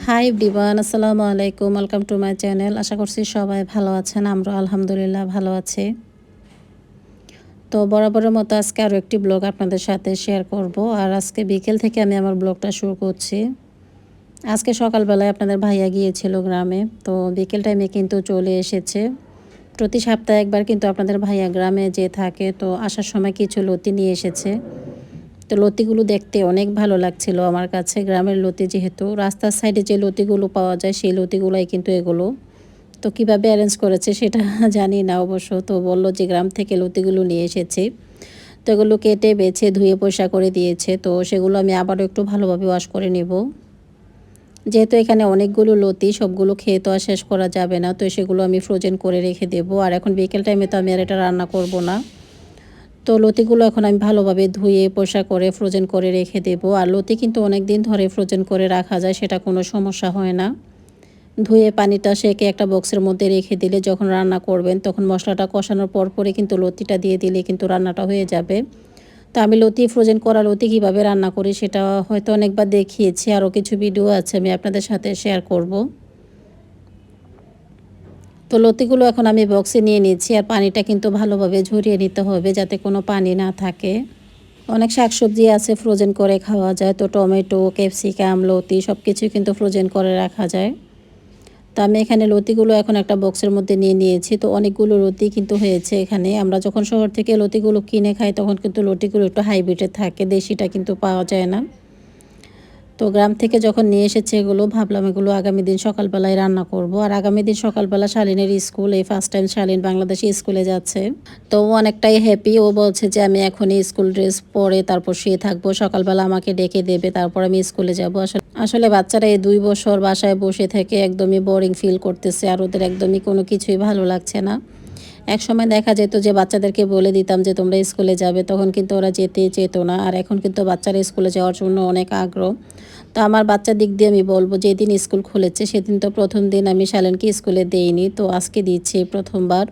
High everyone, আসসালামু আলাইকুম। Welcome to my channel. আশা করছি সবাই ভালো আছেন। আমরা আলহামদুলিল্লাহ ভালো আছি। তো বরাবরের মতো আজকে আরও একটি ব্লগ আপনাদের সাথে শেয়ার করব। আর আজকে বিকেল থেকে আমি আমার ব্লগটা শুরু করছি। আজকে সকালবেলায় আপনাদের ভাইয়া গিয়েছিল গ্রামে, তো বিকেল টাইমে কিন্তু চলে এসেছে। প্রতি সপ্তাহে একবার কিন্তু আপনাদের ভাইয়া গ্রামে যে থাকে, তো আসার সময় কিছু লতি নিয়ে এসেছে। তো লতিগুলো দেখতে অনেক ভালো লাগছিল আমার কাছে। গ্রামের লতি, যেহেতু রাস্তার সাইডে যে লতিগুলো পাওয়া যায় সেই লতিগুলাই কিন্তু এগুলো। তো কিভাবে অ্যারেঞ্জ করেছে সেটা জানি না অবশ্য। তো বলল যে গ্রাম থেকে লতিগুলো নিয়ে এসেছি। তো এগুলো কেটে বেছে ধুয়ে পরিষ্কার করে দিয়েছে। তো সেগুলো আমি আবারও একটু ভালোভাবে ওয়াশ করে নেব। যেহেতু এখানে অনেকগুলো লতি, সবগুলো খেয়ে তো আর শেষ করা যাবে না, তো সেগুলো আমি ফ্রোজেন করে রেখে দেবো। আর এখন বিকেল টাইমে তো আমি আর এটা রান্না করব না। তো লতিগুলো এখন আমি ভালোভাবে ধুয়ে পরিষ্কার করে ফ্রোজেন করে রেখে দেবো। আর লতি কিন্তু অনেক দিন ধরে ফ্রোজেন করে রাখা যায়, সেটা কোনো সমস্যা হয় না। ধুয়ে পানিটা সেকে একটা বক্সের মধ্যে রেখে দিলে যখন রান্না করবেন তখন মশলাটা কষানোর পরে কিন্তু লতিটা দিয়ে দিলে কিন্তু রান্নাটা হয়ে যাবে। তো আমি লতি, ফ্রোজেন করা লতি কীভাবে রান্না করি সেটা হয়তো অনেকবার দেখিয়েছি, আরও কিছু ভিডিও আছে আমি আপনাদের সাথে শেয়ার করব। তো লতিগুলো এখন আমি বক্সে নিয়ে নিচ্ছি। আর পানিটা কিন্তু ভালোভাবে ঝরিয়ে নিতে হবে যাতে কোনো পানি না থাকে। অনেক শাকসবজি আছে ফ্রোজেন করে খাওয়া যায়, তো টমেটো, ক্যাপসিকাম, লতি সব কিছুই কিন্তু ফ্রোজেন করে রাখা যায়। তো আমি এখানে লতিগুলো এখন একটা বক্সের মধ্যে নিয়ে নিয়েছি। তো অনেকগুলো লতি কিন্তু হয়েছে এখানে। আমরা যখন শহর থেকে লতিগুলো কিনে খাই তখন কিন্তু লতিগুলো একটু হাইব্রিডের থাকে, দেশিটা কিন্তু পাওয়া যায় না। তো গ্রাম থেকে যখন নিয়ে এসেছে এগুলো, ভাবলাম এগুলো আগামী দিন সকালবেলায় রান্না করব। আর আগামী দিন সকালবেলা শালীনের স্কুল, এই ফার্স্ট টাইম শালীন বাংলাদেশি স্কুলে যাচ্ছে। তো ও অনেকটাই হ্যাপি। ও বলছে যে আমি এখনই স্কুল ড্রেস পরে তারপর শুয়ে থাকবো, সকালবেলা আমাকে ডেকে দেবে, তারপর আমি স্কুলে যাব। আসলে বাচ্চারা এই 2 বছর বাসায় বসে থেকে একদমই বোরিং ফিল করতেছে, আর ওদের একদমই কোনো কিছুই ভালো লাগছে না। একসময় দেখা যেত যে বাচ্চাদেরকে বলে দিতাম যে তোমরা স্কুলে যাবে, তখন কিন্তু ওরা যেতেই চেত না। আর এখন কিন্তু বাচ্চারা স্কুলে যাওয়ার জন্য অনেক আগ্রহ। তো আমার বাচ্চার দিক দিয়ে আমি বলবো, যেদিন স্কুল খুলেছে সেদিন তো প্রথম দিন আমি শালেনকে স্কুলে দেইনি, তো আজকে দিচ্ছি প্রথমবার।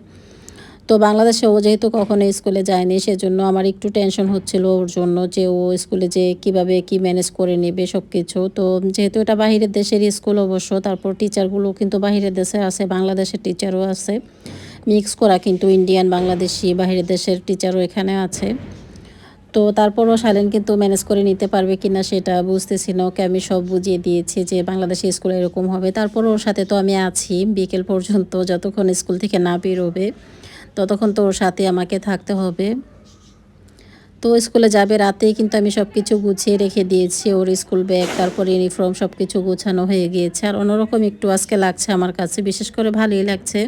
তো বাংলাদেশে ও যেহেতু কখনো স্কুলে যায়নি, সেজন্য আমার একটু টেনশন হচ্ছিল ওর জন্য, যে ও স্কুলে যে কিভাবে কি ম্যানেজ করে নেবে সব কিছু। তো যেহেতু এটা বাহিরের দেশের স্কুল অবশ্য, তারপর টিচারগুলো কিন্তু বাহিরের দেশে আছে, বাংলাদেশের টিচারও আছে, মিক্স করা কিন্তু ইন্ডিয়ান বাংলাদেশি বাহিরের দেশের টিচারও এখানে আছে। তো তারপরও শালীন কিন্তু ম্যানেজ করে নিতে পারবে কিনা সেটা বুঝতেছি না। ওকে আমি সব বুঝিয়ে দিয়েছি যে বাংলাদেশি স্কুলে এরকম হবে। তারপর ওর সাথে তো আমি আছি বিকেল পর্যন্ত, যতক্ষণ স্কুল থেকে না বেরোবে ততক্ষণ তো ওর সাথে আমাকে থাকতে হবে। তো স্কুলে যাবে রাতেই কিন্তু আমি সব কিছু গুছিয়ে রেখে দিয়েছি, ওর স্কুল ব্যাগ, তারপর ইউনিফর্ম সব কিছু গোছানো হয়ে গিয়েছে। আর অন্যরকম একটু আজকে লাগছে আমার কাছে, বিশেষ করে ভালোই লাগছে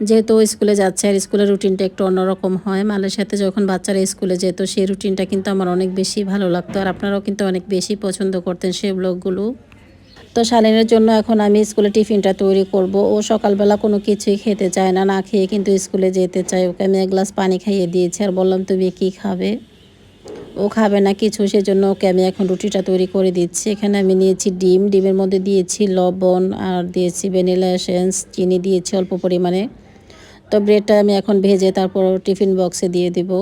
যেহেতু ও স্কুলে যাচ্ছে। আর স্কুলের রুটিনটা একটু অন্যরকম হয়। মালয়েশিয়াতে যখন বাচ্চারা স্কুলে যেত সেই রুটিনটা কিন্তু আমার অনেক বেশি ভালো লাগতো, আর আপনারাও কিন্তু অনেক বেশি পছন্দ করতেন সেই ব্লগগুলো। তো শালীনের জন্য এখন আমি স্কুলে টিফিনটা তৈরি করব। ও সকালবেলা কোনো কিছুই খেতে চায় না, না খেয়ে কিন্তু স্কুলে যেতে চায়। ওকে আমি 1 গ্লাস পানি খাইয়ে দিয়েছি আর বললাম তুমি কি খাবে। ও খাবে না কিছু, সেজন্য ওকে আমি এখন রুটিটা তৈরি করে দিচ্ছি। এখানে আমি নিয়েছি ডিম, ডিমের মধ্যে দিয়েছি লবণ আর দিয়েছি ভ্যানিলা এসেন্স, চিনি দিয়েছি অল্প পরিমাণে। তো ব্রেডটা আমি এখন ভেজে তারপর টিফিন বক্সে দিয়ে দিব।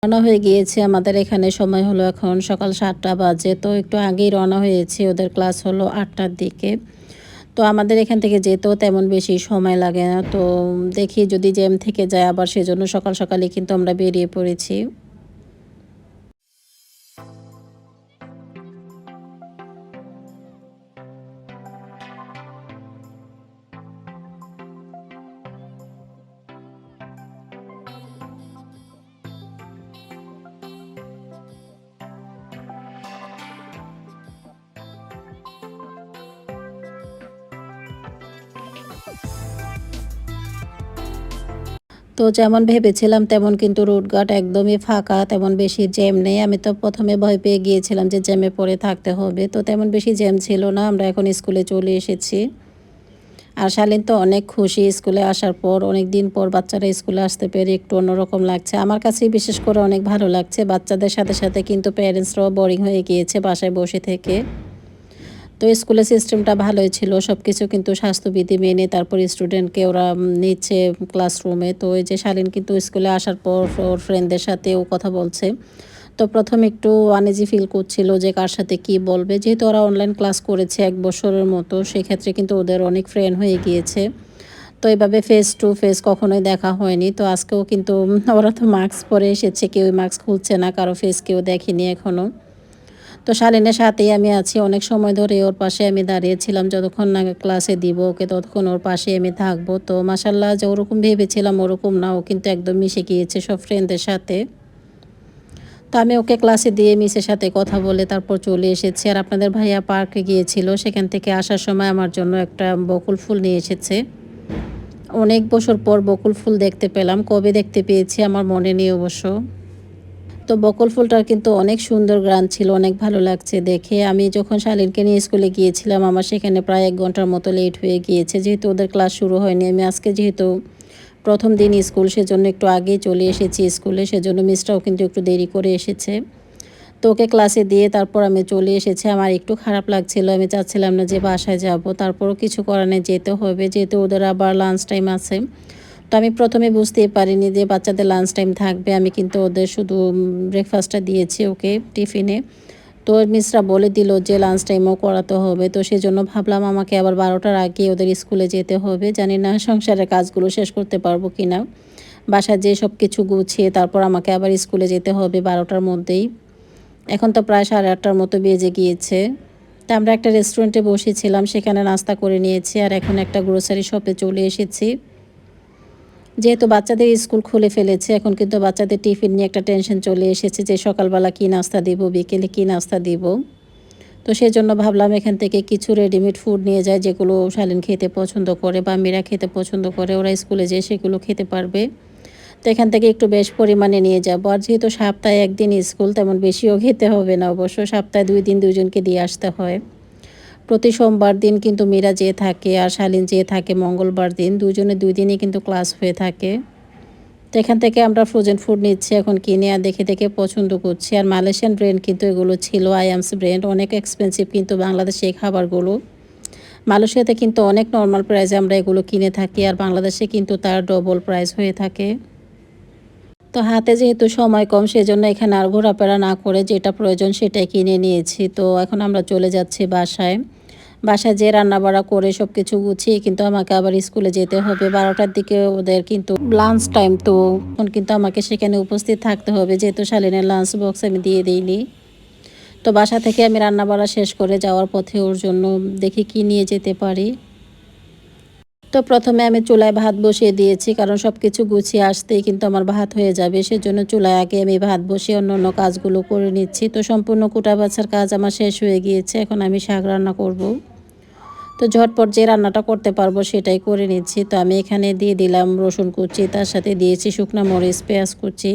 রওনা হয়ে গিয়েছে আমাদের এখানে। সময় হলো এখন সকাল 7টা বাজে। তো একটু আগেই রওনা হয়েছি, ওদের ক্লাস হলো 8টার দিকে। তো আমাদের এখান থেকে যেতেও তেমন বেশি সময় লাগে না। তো দেখি যদি জ্যাম থেকে যায় আবার, সেজন্য সকাল সকালই কিন্তু আমরা বেরিয়ে পড়েছি। তো যেমন ভেবেছিলাম তেমন কিন্তু রুটঘাট একদমই ফাঁকা, তেমন বেশি জ্যাম নেই। আমি তো ১ম এ ভয় পেয়ে গিয়েছিলাম যে জ্যামে পড়ে থাকতে হবে। তো তেমন বেশি জ্যাম ছিল না। আমরা এখন স্কুলে চলে এসেছি। আর শালীন তো অনেক খুশি স্কুলে আসার পর। অনেকদিন পর বাচ্চারা স্কুলে আসতে পেরে একটু অন্যরকম লাগছে। আমার কাছেই বিশেষ করে অনেক ভালো লাগছে। বাচ্চাদের সাথে, সাথে কিন্তু প্যারেন্টসরাও বোরিং হয়ে গিয়েছে বাসায় বসে থেকে। তো স্কুলের সিস্টেমটা ভালোই ছিল। সবকিছু কিন্তু স্বাস্থ্যবিধি মেনে তারপর স্টুডেন্টকে ওরা নিচ্ছে ক্লাসরুমে। তো এই যে শালীন কিন্তু স্কুলে আসার পর ওর ফ্রেন্ডদের সাথেও কথা বলছে। তো ১ম একটু আনইজি ফিল করছিল যে কার সাথে কি বলবে। যেহেতু ওরা অনলাইন ক্লাস করেছে ১ বছরের মতো, সেক্ষেত্রে কিন্তু ওদের অনেক ফ্রেন্ড হয়ে গিয়েছে। তো এভাবে ফেস টু ফেস কখনোই দেখা হয়নি। তো আজকেও কিন্তু ওরা তো মাস্ক পরে এসেছে, কেউই মাস্ক খুলছে না, কারো ফেস কেউ দেখেনি এখনো। তো শালীনের সাথেই আমি আছি। অনেক সময় ধরে ওর পাশে আমি দাঁড়িয়েছিলাম। যতক্ষণ না ক্লাসে দিব ওকে ততক্ষণ ওর পাশেই আমি থাকবো। তো মাশাআল্লাহ যে ওরকম ভেবেছিলাম ওরকম না। ও কিন্তু একদম মিশে গিয়েছে সব ফ্রেন্ডদের সাথে। তো আমি ওকে ক্লাসে দিয়ে মিসের সাথে কথা বলে তারপর চলে এসেছি। আর আপনাদের ভাইয়া পার্কে গিয়েছিল। সেখান থেকে আসার সময় আমার জন্য একটা বকুল ফুল নিয়ে এসেছে। অনেক বছর পর বকুল ফুল দেখতে পেলাম। কবে দেখতে পেয়েছি আমার মনে নেই অবশ্য। তো বকুল ফুলটার কিন্তু অনেক সুন্দর ঘ্রাণ ছিল, অনেক ভালো লাগছে দেখে। আমি যখন শালীনকে নিয়ে স্কুলে গিয়েছিলাম আমার সেখানে প্রায় ১ ঘন্টার মতো লেট হয়ে গিয়েছে। যেহেতু ওদের ক্লাস শুরু হয়নি। আমি আজকে যেহেতু ১ম দিন স্কুল সেজন্য একটু আগেই চলে এসেছি স্কুলে। সেজন্য মিসটাও কিন্তু একটু দেরি করে এসেছে। তো ওকে ক্লাসে দিয়ে তারপর আমি চলে এসেছি। আমার একটু খারাপ লাগছিল। আমি চাচ্ছিলাম না যে বাসায় যাব। তারপরও কিছু করার নেই, যেতে হবে। যেহেতু ওদের আবার লাঞ্চ টাইম আছে। তো আমি ১ম এ বুঝতেই পারিনি যে বাচ্চাদের লাঞ্চ টাইম থাকবে। আমি কিন্তু ওদের শুধু ব্রেকফাস্টটা দিয়েছি ওকে টিফিনে। তো মিসরা বলে দিল যে লাঞ্চ টাইমও করাতে হবে। তো সেজন্য ভাবলাম আমাকে আবার ১২টার আগে ওদের স্কুলে যেতে হবে। জানি না সংসারের কাজগুলো শেষ করতে পারবো কিনা। বাসায় যেয়ে সবকিছু গুছিয়ে তারপর আমাকে আবার স্কুলে যেতে হবে ১২টার মধ্যেই। এখন তো প্রায় ৮:৩০টার মতো বেজে গিয়েছে। তা আমরা একটা রেস্টুরেন্টে বসেছিলাম, সেখানে নাস্তা করে নিয়েছি। আর এখন একটা গ্রোসারি শপে চলে এসেছি। যেহেতু বাচ্চাদের স্কুল খুলে ফেলেছে, এখন কিন্তু বাচ্চাদের টিফিন নিয়ে একটা টেনশন চলে এসেছে যে সকালবেলা কী নাস্তা দিব, বিকেলে কী নাস্তা দিব। তো সেজন্য ভাবলাম এখান থেকে কিছু রেডিমেড ফুড নিয়ে যাই, যেগুলো শালীন খেতে পছন্দ করে বা মীরা খেতে পছন্দ করে। ওরা স্কুলে যেয়ে সেগুলো খেতে পারবে। তো এখান থেকে একটু বেশ পরিমাণে নিয়ে যাবো। আর যেহেতু সপ্তাহে ১ দিন স্কুল, তেমন বেশিও খেতে হবে না অবশ্য। সপ্তাহে ২ দিন ২ জনকে দিয়ে আসতে হয়। প্রতি সোমবার দিন কিন্তু মীরা যেয়ে থাকে আর শালীন যেয়ে থাকে মঙ্গলবার দিন। দুজনে ২ দিনই কিন্তু ক্লাস হয়ে থাকে। তো এখান থেকে আমরা ফ্রোজেন ফুড নিচ্ছি এখন কিনে, আর দেখে, দেখে পছন্দ করছি। আর মালয়েশিয়ান ব্র্যান্ড কিন্তু এগুলো ছিল, আইএমস ব্র্যান্ড। অনেক এক্সপেন্সিভ কিন্তু বাংলাদেশে এই খাবারগুলো। মালয়েশিয়াতে কিন্তু অনেক নরমাল প্রাইসে আমরা এগুলো কিনে থাকি, আর বাংলাদেশে কিন্তু তার ডবল প্রাইস হয়ে থাকে। তো হাতে যেহেতু সময় কম সেজন্য এখানে আর ঘোরাফেরা না করে যেটা প্রয়োজন সেটাই কিনে নিয়েছি। তো এখন আমরা চলে যাচ্ছি বাসায়। বাসায় যেয়ে রান্নাবাড়া করে সব কিছু গুছিয়ে কিন্তু আমাকে আবার স্কুলে যেতে হবে। ১২টার দিকে ওদের কিন্তু লাঞ্চ টাইম। তো তখন কিন্তু আমাকে সেখানে উপস্থিত থাকতে হবে, যেহেতু শালীনের লাঞ্চ বক্স আমি দিয়ে দিইনি। তো বাসা থেকে আমি রান্নাবাড়া শেষ করে যাওয়ার পথে ওর জন্য দেখি কি নিয়ে যেতে পারি। তো ১ম এ আমি চুলায় ভাত বসিয়ে দিয়েছি, কারণ সব কিছু গুছিয়ে আসতেই কিন্তু আমার ভাত হয়ে যাবে। সেজন্য চুলায় আগে আমি ভাত বসিয়ে অন্যান্য কাজগুলো করে নিচ্ছি। তো সম্পূর্ণ কুটা বাছার কাজ আমার শেষ হয়ে গিয়েছে। এখন আমি শাক রান্না করব। তো ঝটপট যে রান্নাটা করতে পারবো সেটাই করে নিচ্ছি। তো আমি এখানে দিয়ে দিলাম রসুন কুচি, তার সাথে দিয়েছি শুকনো মরিচ, পেঁয়াজ কুচি।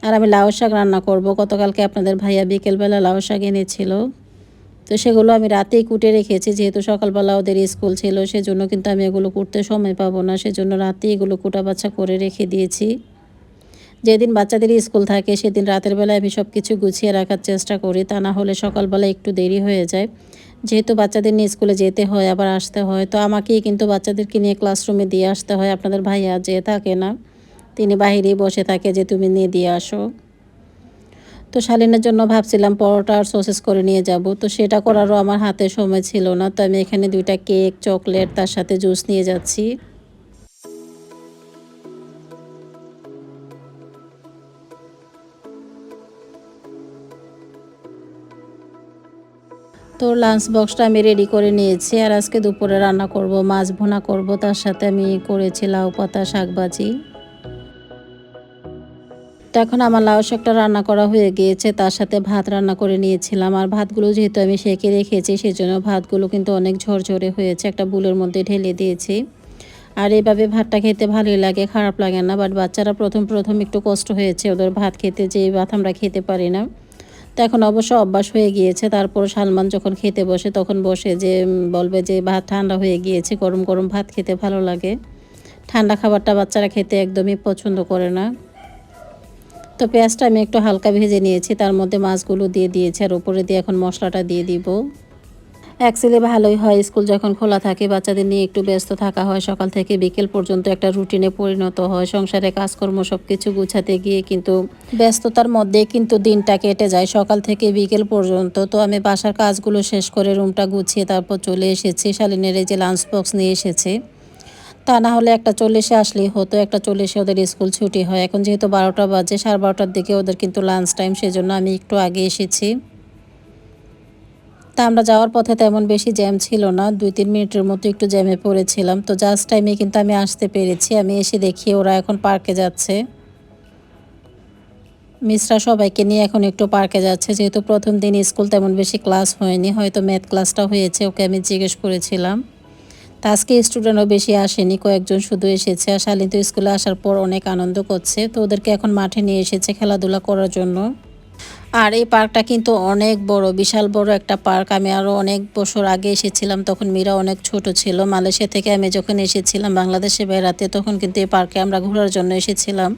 আর আমি লাউ শাক রান্না করব। গতকালকে আপনাদের ভাইয়া বিকেলবেলা লাউ শাক এনেছিল। তো সেগুলো আমি রাতেই কুটে রেখেছি, যেহেতু সকালবেলা ওদের স্কুল ছিল। সেজন্য কিন্তু আমি এগুলো করতে সময় পাবো না। সেজন্য রাতেই এগুলো কুটা বাছা করে রেখে দিয়েছি। যেদিন বাচ্চাদের স্কুল থাকে সেদিন রাতের বেলায় আমি সব কিছু গুছিয়ে রাখার চেষ্টা করি, তা না হলে সকালবেলা একটু দেরি হয়ে যায়। যেহেতু বাচ্চাদের নিয়ে স্কুলে যেতে হয় আবার আসতে হয়, তো আমাকেই কিন্তু বাচ্চাদেরকে নিয়ে ক্লাসরুমে দিয়ে আসতে হয়। আপনাদের ভাইয়া যেয়ে থাকে না, তিনি বাহিরেই বসে থাকে যে তুমি নিয়ে দিয়ে আসো। তো শালীনের জন্য ভাবছিলাম পরোটা আর সসেস করে নিয়ে যাব। তো সেটা করারও আমার হাতে সময় ছিল না। তো আমি এখানে ২টা কেক, চকলেট, তার সাথে জুস নিয়ে যাচ্ছি। তো লাঞ্চ বক্সটা আমি রেডি করে নিয়েছি। আর আজকে দুপুরে রান্না করব, মাছ ভুনা করব। তার সাথে আমি করেছি লাউ পাতা শাক ভাজি। তো এখন আমার লাউ শাকটা রান্না করা হয়ে গিয়েছে, তার সাথে ভাত রান্না করে নিয়েছিলাম। আর ভাতগুলো যেহেতু আমি সেঁকে রেখেছি সেজন্য ভাতগুলো কিন্তু অনেক ঝরঝরে হয়েছে, একটা বুলের মধ্যে ঢেলে দিয়েছি। আর এভাবে ভাতটা খেতে ভালোই লাগে, খারাপ লাগে না। বাট বাচ্চারা প্রথম প্রথম একটু কষ্ট হয়েছে ওদের ভাত খেতে, যে ভাত আমরা খেতে পারি না। তো এখন অবশ্য অভ্যাস হয়ে গিয়েছে। তারপর সালমান যখন খেতে বসে তখন বসে যে বলবে যে ভাত ঠান্ডা হয়ে গিয়েছে, গরম গরম ভাত খেতে ভালো লাগে। ঠান্ডা খাবারটা বাচ্চারা খেতে একদমই পছন্দ করে না। তো পেঁয়াজটা আমি একটু হালকা ভেজে নিয়েছি, তার মধ্যে মাছগুলো দিয়ে দিয়েছি আর উপরে দিয়ে এখন মশলাটা দিয়ে দিব। অ্যাকচুয়ালি ভালোই হয়, স্কুল যখন খোলা থাকে বাচ্চাদের নিয়ে একটু ব্যস্ত থাকা হয়, সকাল থেকে বিকেল পর্যন্ত একটা রুটিনে পরিণত হয়। সংসারে কাজকর্ম সব কিছু গুছাতে গিয়ে কিন্তু ব্যস্ততার মধ্যে কিন্তু দিনটা কেটে যায় সকাল থেকে বিকেল পর্যন্ত। তো আমি বাসার কাজগুলো শেষ করে রুমটা গুছিয়ে তারপর চলে এসেছি। শালিনের এই যে লাঞ্চ বক্স নিয়ে এসেছে, তা না হলে 1:40 আসলেই হতো, 1:40 ওদের স্কুল ছুটি হয়। এখন যেহেতু 12টা বাজে, 12:30টার দিকে ওদের কিন্তু লাঞ্চ টাইম, সেজন্য আমি একটু আগে এসেছি। তা আমরা যাওয়ার পথে তেমন বেশি জ্যাম ছিল না, 2-3 মিনিটের মতো একটু জ্যামে পড়েছিলাম। তো জাস্ট টাইমে কিন্তু আমি আসতে পেরেছি। আমি এসে দেখি ওরা এখন পার্কে যাচ্ছে। মিসরা সবাইকে নিয়ে এখন একটু পার্কে যাচ্ছে, যেহেতু প্রথম দিন স্কুল তেমন বেশি ক্লাস হয়নি, হয়তো ম্যাথ ক্লাসটা হয়েছে, ওকে আমি জিজ্ঞেস করেছিলাম। তা আজকে স্টুডেন্টও বেশি আসেনি, কয়েকজন শুধু এসেছে। আর শালীন তো স্কুলে আসার পর অনেক আনন্দ করছে, তো ওদেরকে এখন মাঠে নিয়ে এসেছে খেলাধুলা করার জন্য। আর এই পার্কটা কিন্তু অনেক বড়, বিশাল বড় একটা পার্ক। আমি আরও অনেক বছর আগে এসেছিলাম, তখন মীরা অনেক ছোট ছিল। মালয়েশিয়া থেকে আমি যখন এসেছিলাম বাংলাদেশে বেড়াতে, তখন কিন্তু এই পার্কে আমরা ঘোরার জন্য এসেছিলাম।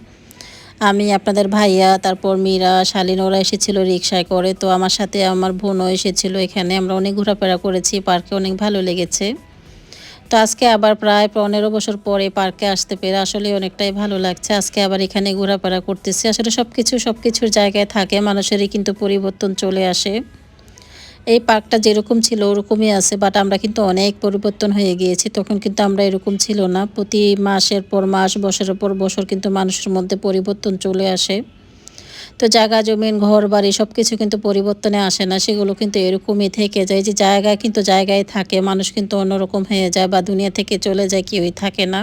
আমি, আপনাদের ভাইয়া, তারপর মীরা, শালীন ওরা এসেছিল রিকশায় করে। তো আমার সাথে আমার বোনও এসেছিল এখানে। আমরা অনেক ঘোরাফেরা করেছি, পার্কে অনেক ভালো লেগেছে। তো আজকে আবার প্রায় 15 বছর পরে পার্কে আসতে পেরে আসলে অনেকটাই ভালো লাগছে। আজকে আবার এখানে ঘোরাফেরা করতেছি। আসলে সবকিছুর জায়গায় থাকে, মানুষেরই কিন্তু পরিবর্তন চলে আসে। এই পার্কটা যেরকম ছিল ওরকমই আছে, বাট আমরা কিন্তু অনেক পরিবর্তন হয়ে গিয়েছি। তখন কিন্তু আমরা এরকম ছিল না। প্রতি মাসের পর মাস, বছরের পর বছর কিন্তু মানুষের মধ্যে পরিবর্তন চলে আসে। তো জায়গা জমিন ঘর বাড়ি সব কিছু কিন্তু পরিবর্তনে আসে না, সেগুলো কিন্তু এরকমই থেকে যায়। যে জায়গা কিন্তু জায়গায় থাকে, মানুষ কিন্তু অন্যরকম হয়ে যায় বা দুনিয়া থেকে চলে যায়, কেউই থাকে না।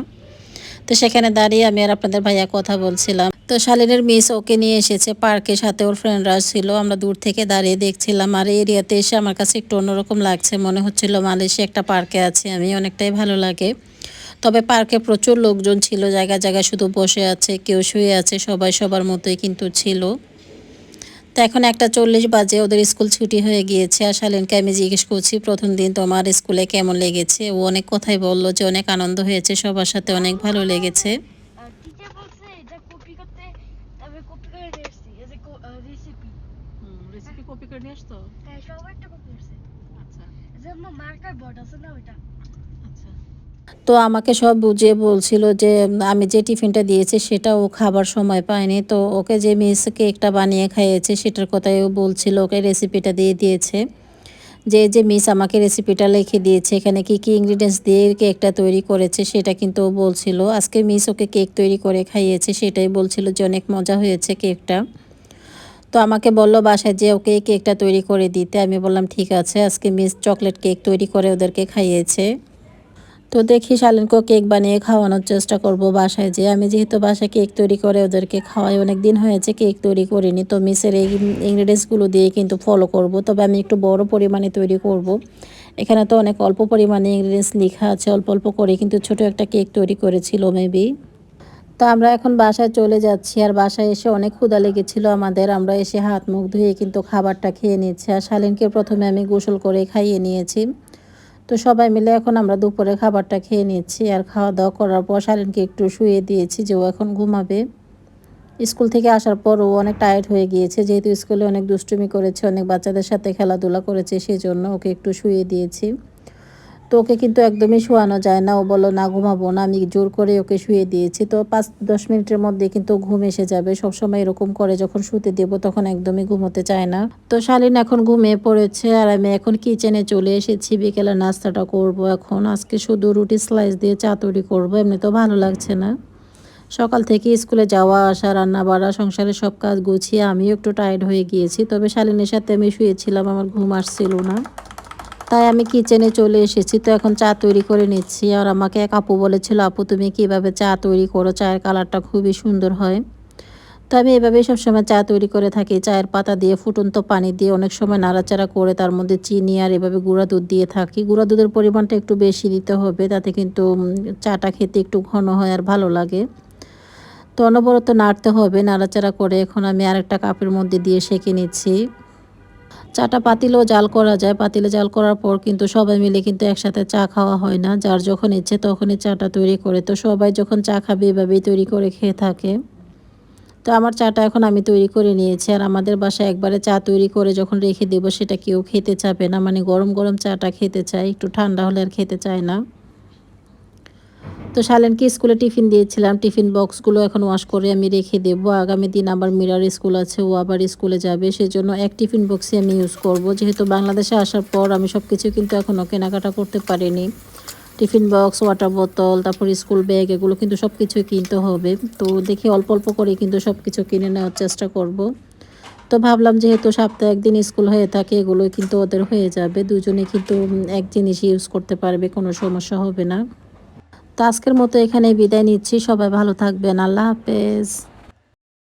তো সেখানে দাঁড়িয়ে আমি আর আপনাদের ভাইয়া কথা বলছিলাম। তো শালিনের মিস ওকে নিয়ে এসেছে পার্কের সাথে, ওর ফ্রেন্ডরা ছিল। আমরা দূর থেকে দাঁড়িয়ে দেখছিলাম। আর এই এরিয়াতে এসে আমার কাছে একটু অন্যরকম লাগছে, মনে হচ্ছিল মালয়েশিয়া একটা পার্কে আছে আমি, অনেকটাই ভালো লাগে। তবে পার্কে প্রচুর লোকজন ছিল, জায়গায় জায়গায় শুধু বসে আছে, কেউ শুয়ে আছে, সবাই সবার মতোই কিন্তু ছিল। তো এখন 1:40 বাজে, ওদের স্কুল ছুটি হয়ে গিয়েছে। আর শালীনকে আমি জিজ্ঞেস করছি প্রথম দিন তোমার স্কুলে কেমন লেগেছে। ও অনেক কথাই বলল যে অনেক আনন্দ হয়েছে, সবার সাথে অনেক ভালো লেগেছে। টিচার বলছে এটা কপি করতে, তবে কপি করে নিয়ে আসছি এই যে রেসিপি। রেসিপি কপি করে নিয়ে আসতো। হ্যাঁ সবাইটা কপি করছে। আচ্ছা যেমন মার্কার বোর্ড আছে না ওইটা। আচ্ছা। তো আমাকে সব বুঝিয়ে বলছিল যে আমি যে টিফিনটা দিয়েছি সেটা ও খাবার সময় পায়নি। তো ওকে যে মিস কেকটা বানিয়ে খাইয়েছে সেটার কথাই ও বলছিল, ওকে রেসিপিটা দিয়ে দিয়েছে। যে মিস আমাকে রেসিপিটা লিখে দিয়েছে, এখানে কি কি ইনগ্রিডিয়েন্টস দিয়ে কেকটা তৈরি করেছে সেটা কিন্তু ও বলছিল। আজকে মিস ওকে কেক তৈরি করে খাইয়েছে, সেটাই বলছিল যে অনেক মজা হয়েছে কেকটা। তো আমাকে বলল বাসায় যে ওকে এই কেকটা তৈরি করে দিতে। আমি বললাম ঠিক আছে। আজকে মিস চকলেট কেক তৈরি করে ওদেরকে খাইয়েছে। তো দেখি শালীনকেও কেক বানিয়ে খাওয়ানোর চেষ্টা করব বাসায় যেয়ে। আমি যেহেতু বাসায় কেক তৈরি করে ওদেরকে খাওয়াই, অনেক দিন হয়েছে কেক তৈরি করিনি। তো মিসের এই ইনগ্রিডিয়েন্টসগুলো দিয়ে কিন্তু ফলো করব, তবে আমি একটু বড় পরিমাণে তৈরি করব। এখানে তো অনেক অল্প পরিমাণে ইনগ্রিডিয়েন্টস লেখা আছে, অল্প অল্প করে কিন্তু ছোট একটা কেক তৈরি করেছিল মেবি। তো আমরা এখন বাসায় চলে যাচ্ছি। আর বাসায় এসে অনেক ক্ষুধা লেগেছিল আমাদের। আমরা এসে হাত মুখ ধুয়ে কিন্তু খাবারটা খেয়ে নিচ্ছি। আর শালীনকে প্রথমে আমি গোসল করে খাইয়ে নিয়েছি। তো সবাই মিলে এখন আমরা দুপুরে খাবারটা খেয়ে নিচ্ছি। আর খাওয়া দাওয়া করার পর শালীনকে একটু শুয়ে দিয়েছি যে ও এখন ঘুমাবে। স্কুল থেকে আসার পর ও অনেক টায়ার্ড হয়ে গিয়েছে, যেহেতু স্কুলে অনেক দুষ্টুমি করেছে, অনেক বাচ্চাদের সাথে খেলাধুলা করেছে, সেই জন্য ওকে একটু শুয়ে দিয়েছি। তো ওকে কিন্তু একদমই শোয়ানো যায় না, ও বলল না ঘুমাবো না, আমি জোর করে ওকে শুয়ে দিয়েছি। তো 5-10 মিনিটের মধ্যে কিন্তু ঘুম এসে যাবে, সবসময় এরকম করে, যখন শুতে দেবো তখন একদমই ঘুমোতে চায় না। তো শালীন এখন ঘুমিয়ে পড়েছে আর আমি এখন কিচেনে চলে এসেছি। বিকেলের নাস্তাটা করব এখন। আজকে শুধু রুটি স্লাইস দিয়ে চা তৈরি করবো, এমনি তো ভালো লাগছে না। সকাল থেকে স্কুলে যাওয়া আসা, রান্না বাড়া, সংসারের সব কাজ গুছিয়ে আমিও একটু টায়ার্ড হয়ে গিয়েছি। তবে শালীনের সাথে আমি শুয়েছিলাম, আমার ঘুম আসছিল না, তাই আমি কিচেনে চলে এসেছি। তো এখন চা তৈরি করে নিচ্ছি। আর আমাকে এক আপু বলেছিল আপু তুমি কিভাবে চা তৈরি করো, চায়ের কালারটা খুবই সুন্দর হয়। তো আমি এভাবেই সবসময় চা তৈরি করে থাকি। চায়ের পাতা দিয়ে ফুটন্ত পানি দিয়ে অনেক সময় নাড়াচাড়া করে তার মধ্যে চিনি আর এভাবে গুঁড়া দুধ দিয়ে থাকি। গুঁড়া দুধের পরিমাণটা একটু বেশি দিতে হবে, তাতে কিন্তু চাটা খেতে একটু ঘন হয় আর ভালো লাগে। তো অনবরত নাড়তে হবে, নাড়াচাড়া করে এখন আমি আরেকটা কাপের মধ্যে দিয়ে সেঁকে নিচ্ছি। চাটা পাতিলেও জাল করা যায়, পাতিলে জাল করার পর কিন্তু সবাই মিলে কিন্তু একসাথে চা খাওয়া হয় না, যার যখন ইচ্ছে তখনই চাটা তৈরি করে। তো সবাই যখন চা খাবে এভাবেই তৈরি করে খেয়ে থাকে। তো আমার চাটা এখন আমি তৈরি করে নিয়েছি, আর আমাদের বাসায় একবারে চা তৈরি করে যখন রেখে দেবো সেটা কেউ খেতে চাবে না, মানে গরম গরম চাটা খেতে চায়, একটু ঠান্ডা হলে আর খেতে চায় না। তো শালেনকে স্কুলে টিফিন দিয়েছিলাম, টিফিন বক্সগুলো এখন ওয়াশ করে আমি রেখে দেবো। আগামী দিন আবার মিরার স্কুল আছে, ও আবার স্কুলে যাবে, সেজন্য এক টিফিন বক্সই আমি ইউজ করব। যেহেতু বাংলাদেশে আসার পর আমি সব কিছু কিন্তু এখনও কেনাকাটা করতে পারিনি। টিফিন বক্স, ওয়াটার বোতল, তারপর স্কুল ব্যাগ, এগুলো কিন্তু সব কিছুই কিনতে হবে। তো দেখি অল্প অল্প করে কিন্তু সব কিছু কিনে নেওয়ার চেষ্টা করব। তো ভাবলাম যেহেতু সপ্তাহে একদিন স্কুল হয়ে থাকে, এগুলো কিন্তু ওদের হয়ে যাবে, দুজনে কিন্তু এক জিনিস ইউজ করতে পারবে, কোনো সমস্যা হবে না। তো আজকের মতো এখানেই বিদায় নিচ্ছি, সবাই ভালো থাকবেন, আল্লাহ হাফেজ।